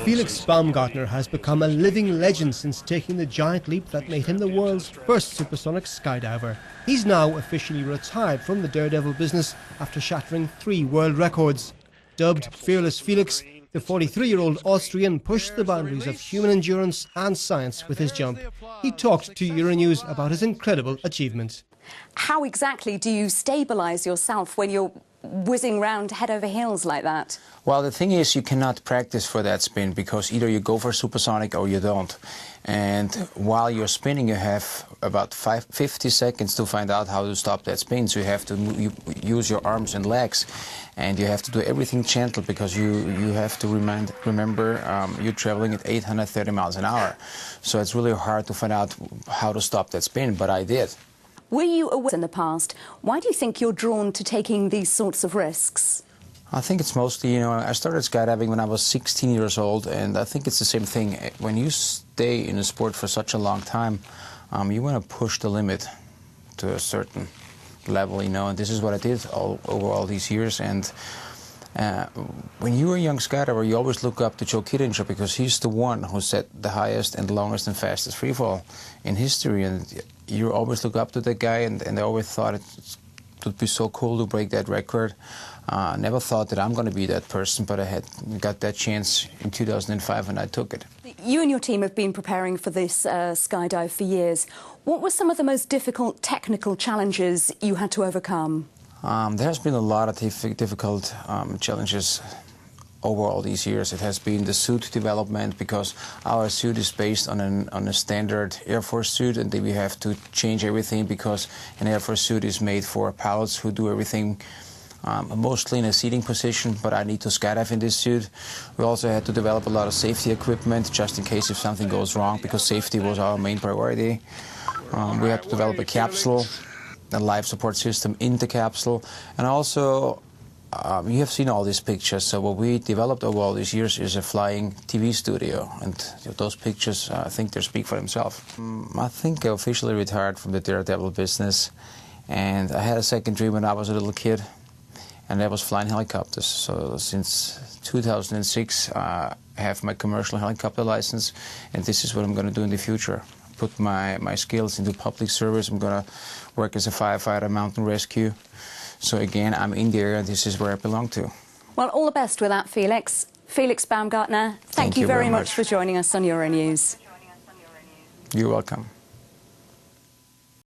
Felix Baumgartner has become a living legend since taking the giant leap that made him the world's first supersonic skydiver. He's now officially retired from the daredevil business after shattering 3 world records. Dubbed Fearless Felix, the 43-year-old Austrian pushed the boundaries of human endurance and science with his jump. He talked to Euronews about his incredible achievement. How exactly do you stabilise yourself when you're whizzing round head over heels like that? Well, the thing is, you cannot practice for that spin because either you go for supersonic or you don't. And while you're spinning, you have about 50 seconds to find out how to stop that spin. So you have to use your arms and legs, and you have to do everything gentle because you have to remember you're traveling at 830 miles an hour. So it's really hard to find out how to stop that spin, but I did. Were you aware in the past? Why do you think you're drawn to taking these sorts of risks? I think it's mostly, I started skydiving when I was 16 years old, and I think it's the same thing. When you stay in a sport for such a long time, you want to push the limit to a certain level, and this is what I did over all these years. And when you were a young skydiver, you always look up to Joe Kittinger because he's the one who set the highest and longest and fastest freefall in history, and you always look up to that guy, and I always thought it would be so cool to break that record. Never thought that I'm going to be that person, but I got that chance in 2005 and I took it. You and your team have been preparing for this skydive for years. What were some of the most difficult technical challenges you had to overcome? There's been a lot of difficult challenges over all these years. It has been the suit development because our suit is based on a standard Air Force suit, and then we have to change everything because an Air Force suit is made for pilots who do everything mostly in a seating position, but I need to skydive in this suit. We also had to develop a lot of safety equipment just in case if something goes wrong, because safety was our main priority. We had to develop a capsule, a life support system in the capsule, and also you have seen all these pictures, so what we developed over all these years is a flying TV studio, and those pictures, I think they speak for themselves. I think I officially retired from the daredevil business, and I had a second dream when I was a little kid, and that was flying helicopters. So since 2006, I have my commercial helicopter license, and this is what I'm going to do in the future. Put my skills into public service. I'm going to work as a firefighter, mountain rescue. So again, I'm in the area, and this is where I belong to. Well, all the best with that, Felix. Felix Baumgartner, thank you very much for joining us on Euronews. You're welcome.